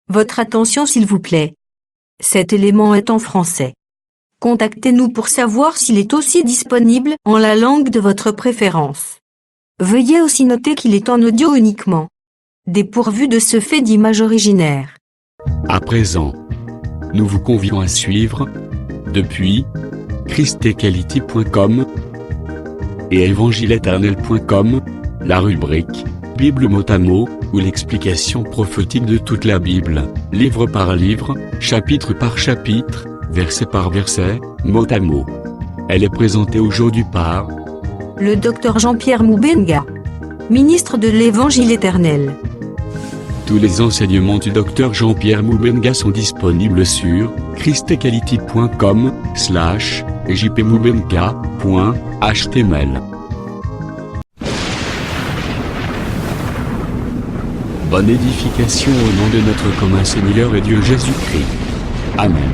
Votre attention s'il vous plaît. Cet élément est en français. Contactez-nous pour savoir s'il est aussi disponible en la langue de votre préférence. Veuillez aussi noter qu'il est en audio uniquement, dépourvu de ce fait d'image originaire. À présent, nous vous convions à suivre, depuis christequality.com et evangileeternel.com, la rubrique Bible mot à mot, ou l'explication prophétique de toute la Bible, livre par livre, chapitre par chapitre, verset par verset, mot à mot. Elle est présentée aujourd'hui par le Dr Jean-Pierre Moubenga, ministre de l'Évangile éternel. Tous les enseignements du Dr Jean-Pierre Moubenga sont disponibles sur christequality.com/jpmoubenga.html. Bonne édification au nom de notre commun Seigneur et Dieu Jésus-Christ. Amen.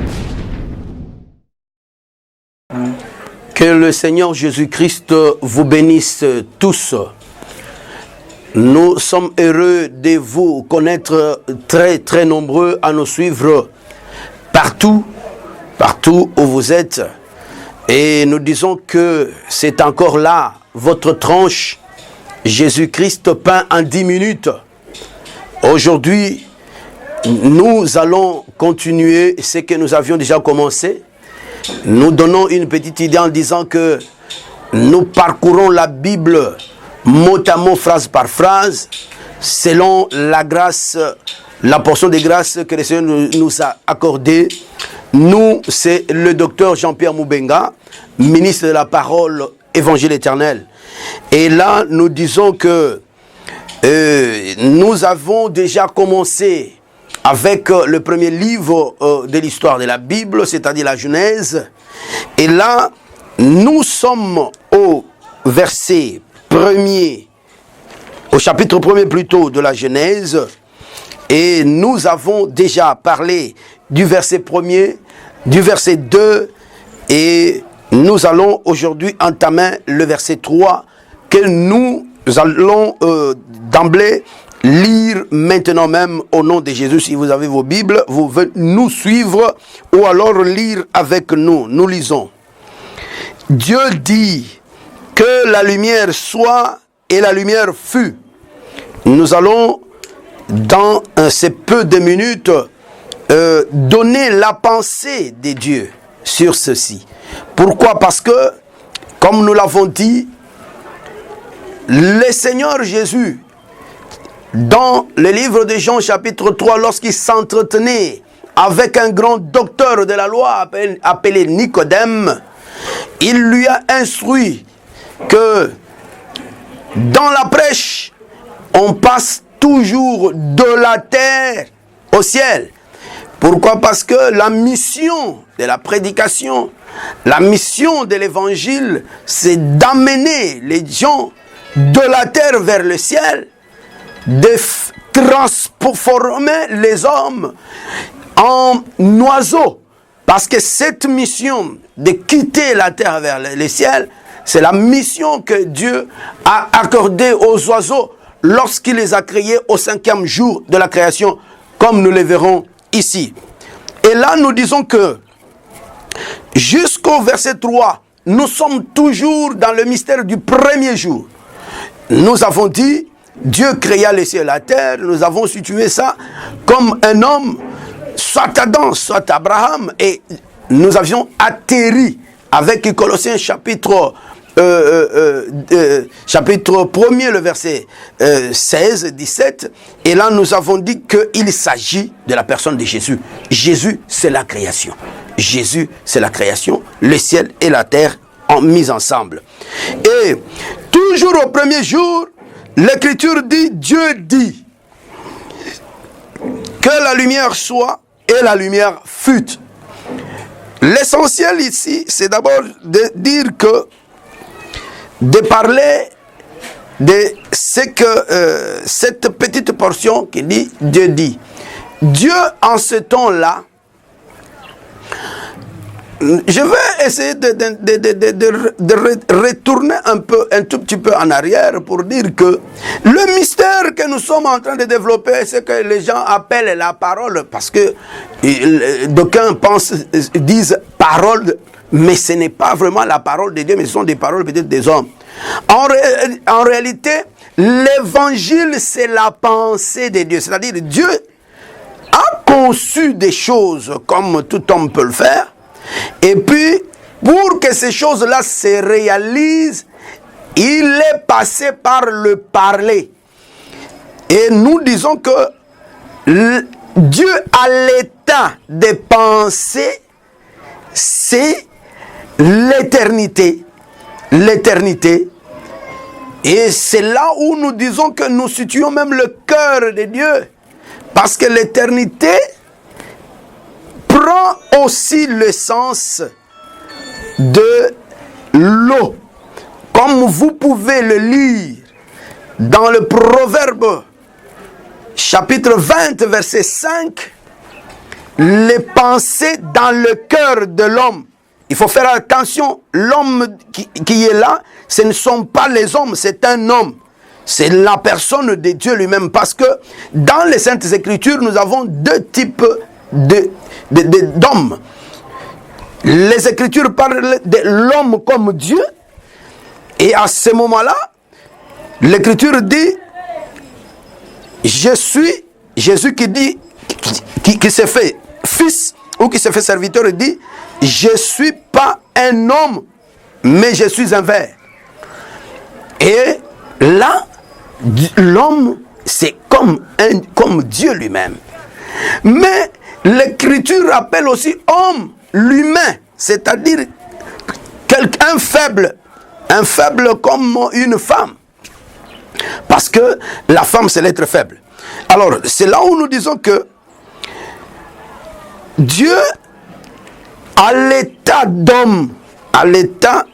Que le Seigneur Jésus-Christ vous bénisse tous. Nous sommes heureux de vous connaître très nombreux à nous suivre partout où vous êtes. Et nous disons que c'est encore là votre tranche. Jésus-Christ peint en 10 minutes. Aujourd'hui, nous allons continuer ce que nous avions déjà commencé. Nous donnons une petite idée en disant que nous parcourons la Bible mot à mot, phrase par phrase, selon la grâce, la portion de grâce que le Seigneur nous a accordée. Nous, c'est le docteur Jean-Pierre Moubenga, ministre de la parole, Évangile éternel. Et là, nous disons que nous avons déjà commencé avec le premier livre de l'histoire de la Bible, c'est-à-dire la Genèse. Et là, nous sommes au verset premier, au chapitre 1er plutôt de la Genèse. Et nous avons déjà parlé du verset 1er, du verset 2, et nous allons aujourd'hui entamer le verset 3 que nous allons d'emblée lire maintenant même au nom de Jésus. Si vous avez vos Bibles, vous venez nous suivre ou alors lire avec nous. Nous lisons. Dieu dit que la lumière soit et la lumière fut. Nous allons dans ces peu de minutes donner la pensée de Dieu sur ceci. Pourquoi? Parce que, comme nous l'avons dit, le Seigneur Jésus, dans le livre de Jean chapitre 3, lorsqu'il s'entretenait avec un grand docteur de la loi appelé Nicodème, il lui a instruit que dans la prêche, on passe toujours de la terre au ciel. Pourquoi? Parce que la mission de la prédication, la mission de l'évangile, c'est d'amener les gens de la terre vers le ciel, de transformer les hommes en oiseaux. Parce que cette mission de quitter la terre vers le ciel, c'est la mission que Dieu a accordée aux oiseaux lorsqu'il les a créés au 5e jour de la création, comme nous le verrons ici. Et là, nous disons que jusqu'au verset 3, nous sommes toujours dans le mystère du premier jour. Nous avons dit, Dieu créa les cieux et la terre. Nous avons situé ça comme un homme, soit Adam, soit Abraham. Et nous avions atterri avec Colossiens chapitre 1er, le verset 16, 17. Et là, nous avons dit qu'il s'agit de la personne de Jésus. Jésus, c'est la création. Jésus, c'est la création. Le ciel et la terre en mis ensemble. Et toujours au premier jour, l'Écriture dit, Dieu dit que la lumière soit et la lumière fut. L'essentiel ici, c'est d'abord de dire que, de parler de ce que cette petite portion qui dit Dieu dit. Dieu en ce temps-là je vais essayer de retourner un tout petit peu en arrière pour dire que le mystère que nous sommes en train de développer, c'est que les gens appellent la parole, parce que d'aucuns disent parole, mais ce n'est pas vraiment la parole de Dieu, mais ce sont des paroles peut-être des hommes. En réalité, l'évangile, c'est la pensée de Dieu, c'est-à-dire Dieu a conçu des choses comme tout homme peut le faire. Et puis, pour que ces choses-là se réalisent, il est passé par le parler. Et nous disons que Dieu a l'état de penser, c'est l'éternité. L'éternité. Et c'est là où nous disons que nous situons même le cœur de Dieu. Parce que l'éternité prend aussi le sens de l'eau. Comme vous pouvez le lire dans le Proverbe, chapitre 20, verset 5, les pensées dans le cœur de l'homme. Il faut faire attention, l'homme qui est là, ce ne sont pas les hommes, c'est un homme. C'est la personne de Dieu lui-même. Parce que dans les Saintes Écritures, nous avons deux types d'hommes. Les Écritures parlent de l'homme comme Dieu. Et à ce moment-là, l'Écriture dit, je suis, Jésus qui dit, qui s'est fait fils ou qui s'est fait serviteur, il dit, je ne suis pas un homme, mais je suis un ver. Et là, l'homme, c'est comme Dieu lui-même. Mais l'Écriture appelle aussi homme l'humain, c'est-à-dire quelqu'un faible, un faible comme une femme. Parce que la femme, c'est l'être faible. Alors, c'est là où nous disons que Dieu, à l'état d'homme, à l'état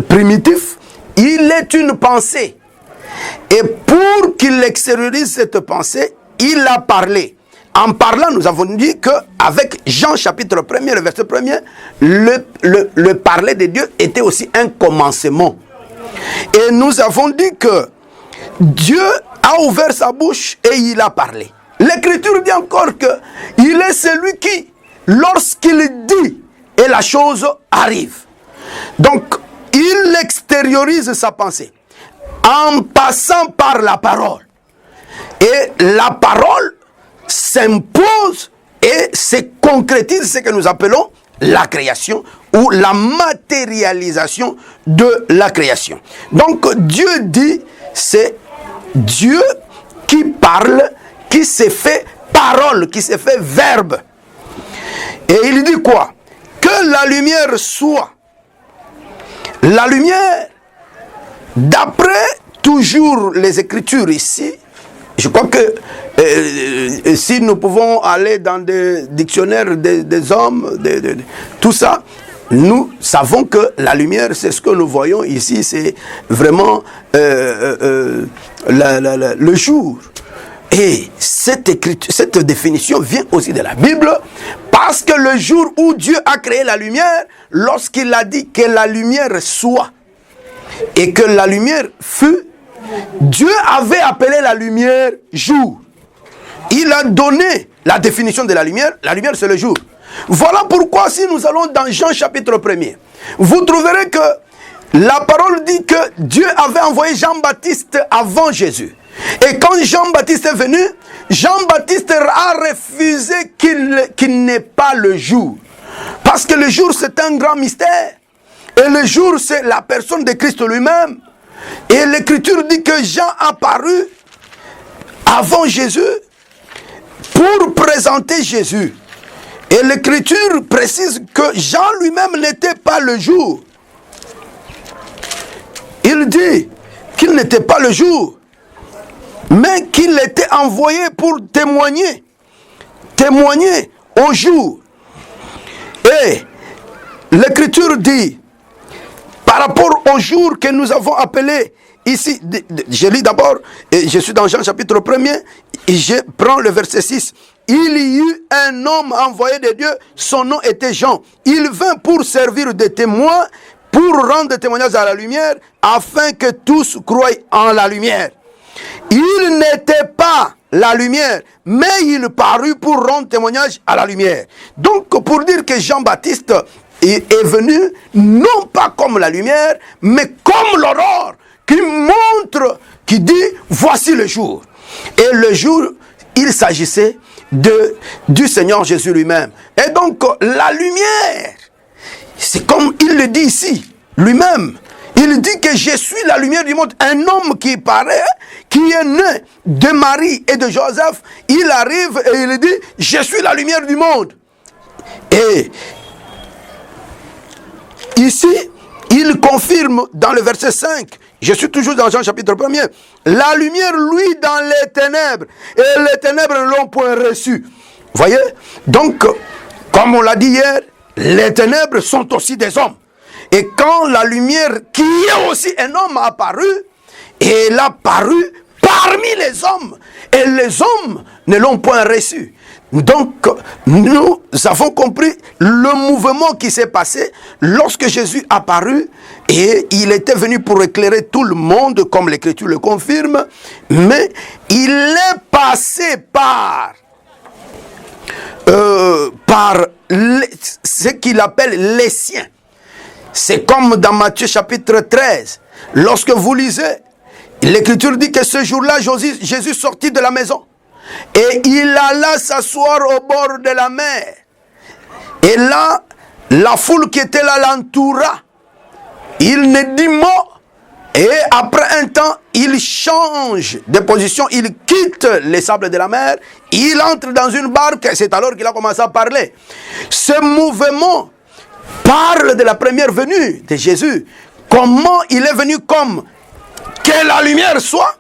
primitif, il est une pensée. Et pour qu'il extériorise cette pensée, il a parlé. En parlant, nous avons dit qu'avec Jean chapitre 1er, le verset 1er, le parler de Dieu était aussi un commencement. Et nous avons dit que Dieu a ouvert sa bouche et il a parlé. L'Écriture dit encore qu'il est celui qui, lorsqu'il dit, et la chose arrive. Donc, il extériorise sa pensée en passant par la parole. Et la parole s'impose et se concrétise, ce que nous appelons la création ou la matérialisation de la création. Donc Dieu dit, c'est Dieu qui parle, qui s'est fait parole, qui s'est fait verbe. Et il dit quoi? Que la lumière soit. La lumière, d'après toujours les Écritures ici, je crois que si nous pouvons aller dans des dictionnaires des hommes, tout ça, nous savons que la lumière, c'est ce que nous voyons ici, c'est vraiment le jour. Et cette définition vient aussi de la Bible, parce que le jour où Dieu a créé la lumière, lorsqu'il a dit que la lumière soit, et que la lumière fut, Dieu avait appelé la lumière jour. Il a donné la définition de la lumière c'est le jour. Voilà pourquoi si nous allons dans Jean chapitre 1er, vous trouverez que la parole dit que Dieu avait envoyé Jean-Baptiste avant Jésus. Et quand Jean-Baptiste est venu, Jean-Baptiste a refusé qu'il n'ait pas le jour. Parce que le jour c'est un grand mystère. Et le jour c'est la personne de Christ lui-même. Et l'Écriture dit que Jean a paru avant Jésus pour présenter Jésus. Et l'Écriture précise que Jean lui-même n'était pas le jour. Il dit qu'il n'était pas le jour, mais qu'il était envoyé pour témoigner au jour. Et l'Écriture dit, par rapport au jour que nous avons appelé ici, je lis d'abord, je suis dans Jean chapitre 1er, et je prends le verset 6. Il y eut un homme envoyé de Dieu, son nom était Jean. Il vint pour servir de témoin, pour rendre témoignage à la lumière, afin que tous croient en la lumière. Il n'était pas la lumière, mais il parut pour rendre témoignage à la lumière. Donc, pour dire que Jean-Baptiste est venu, non pas comme la lumière, mais comme l'aurore, qui montre, qui dit, voici le jour. Et le jour, il s'agissait du Seigneur Jésus lui-même. Et donc, la lumière, c'est comme il le dit ici, lui-même. Il dit que je suis la lumière du monde. Un homme qui paraît, qui est né de Marie et de Joseph, il arrive et il dit, je suis la lumière du monde. Et ici, il confirme dans le verset 5, je suis toujours dans Jean chapitre 1er, la lumière, lui, dans les ténèbres, et les ténèbres ne l'ont point reçu. Voyez? Donc, comme on l'a dit hier, les ténèbres sont aussi des hommes. Et quand la lumière, qui est aussi un homme, a apparu, et elle a apparu parmi les hommes, et les hommes ne l'ont point reçu. Donc, nous avons compris le mouvement qui s'est passé lorsque Jésus apparut, et il était venu pour éclairer tout le monde, comme l'Écriture le confirme, mais il est passé par ce qu'il appelle les siens. C'est comme dans Matthieu chapitre 13, lorsque vous lisez, l'Écriture dit que ce jour-là, Jésus sortit de la maison et il alla s'asseoir au bord de la mer. Et là, la foule qui était là l'entoura. Il ne dit mot. Et après un temps, il change de position, il quitte les sables de la mer, il entre dans une barque, c'est alors qu'il a commencé à parler. Ce mouvement parle de la première venue de Jésus. Comment il est venu comme que la lumière soit,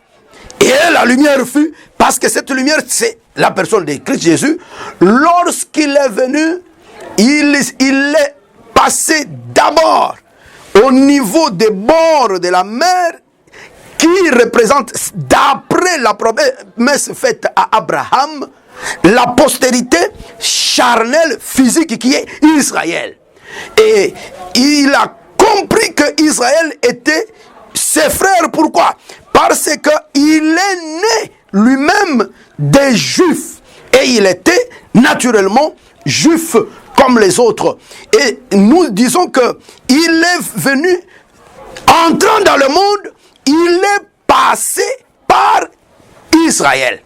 et la lumière fut, parce que cette lumière, c'est la personne de Christ Jésus. Lorsqu'il est venu, il est passé d'abord au niveau des bords de la mer, qui représente, d'après la promesse faite à Abraham, la postérité charnelle, physique qui est Israël. Et il a compris que Israël était ses frères. Pourquoi? Parce qu'il est né lui-même des Juifs. Et il était naturellement juif comme les autres. Et nous disons que il est venu, entrant dans le monde, il est passé par Israël.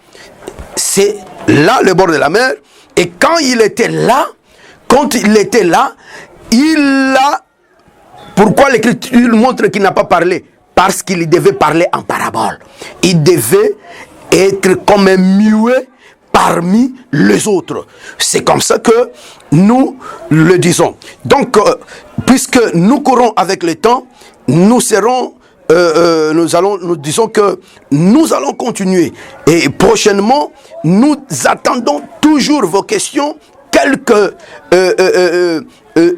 C'est là le bord de la mer. Et quand il était là, il a... Pourquoi l'Écriture montre qu'il n'a pas parlé? Parce qu'il devait parler en parabole. Il devait être comme un muet parmi les autres. C'est comme ça que nous le disons. Donc, puisque nous courons avec le temps, nous serons... nous disons que nous allons continuer. Et prochainement, nous attendons toujours vos questions, quelques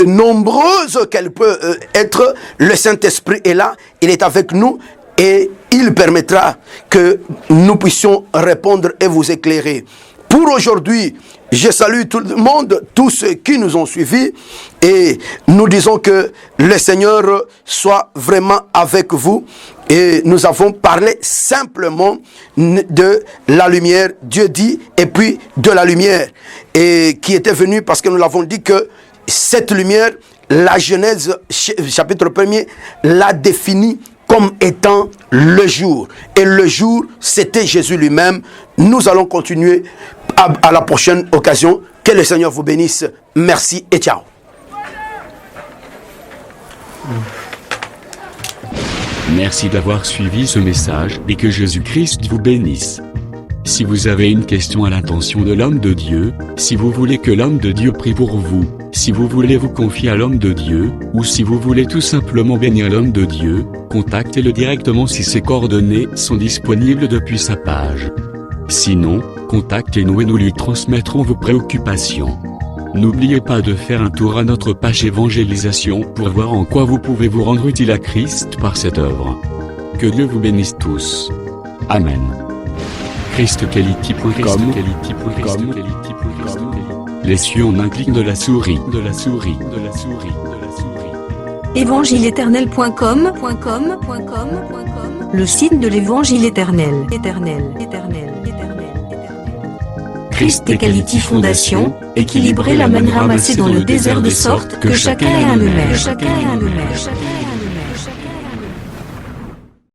nombreuses qu'elles peuvent être. Le Saint-Esprit est là, il est avec nous et il permettra que nous puissions répondre et vous éclairer. Pour aujourd'hui, je salue tout le monde, tous ceux qui nous ont suivis, et nous disons que le Seigneur soit vraiment avec vous. Et nous avons parlé simplement de la lumière, Dieu dit, et puis de la lumière, et qui était venue parce que nous l'avons dit que cette lumière, la Genèse chapitre 1er l'a définie comme étant le jour. Et le jour, c'était Jésus lui-même. Nous allons continuer à la prochaine occasion. Que le Seigneur vous bénisse. Merci et ciao. Merci d'avoir suivi ce message et que Jésus-Christ vous bénisse. Si vous avez une question à l'intention de l'homme de Dieu, si vous voulez que l'homme de Dieu prie pour vous, si vous voulez vous confier à l'homme de Dieu, ou si vous voulez tout simplement bénir l'homme de Dieu, contactez-le directement si ses coordonnées sont disponibles depuis sa page. Sinon, contactez-nous et nous lui transmettrons vos préoccupations. N'oubliez pas de faire un tour à notre page évangélisation pour voir en quoi vous pouvez vous rendre utile à Christ par cette œuvre. Que Dieu vous bénisse tous. Amen. ChristQuality.com. Les cieux en un clic de la souris. Évangile-éternel.com, le site de l'évangile éternel. Christ Equality Fondation, équilibrer la manne ramassée dans le désert de sorte que chacun ait un aimère.